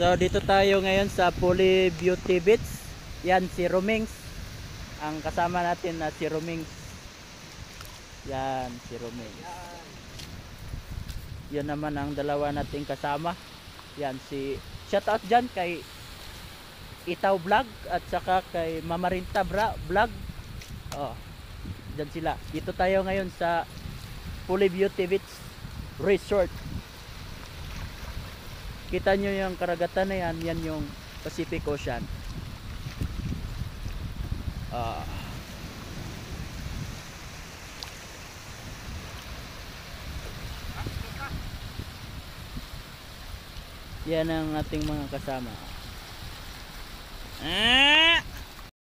So dito tayo ngayon sa Poly Beauty Beach. Yan si Romings. Ang kasama natin na si Romings. Yan si Romings. Yan naman ang dalawa nating kasama. Yan si shoutout dyan kay Itaw Vlog at saka kay Mamarinta Vlog. Oh, dyan sila. Dito tayo ngayon sa Poly Beauty Beach Resort. Kita nyo yung karagatan na yan, yan yung Pacific Ocean. Yan ang ating mga kasama.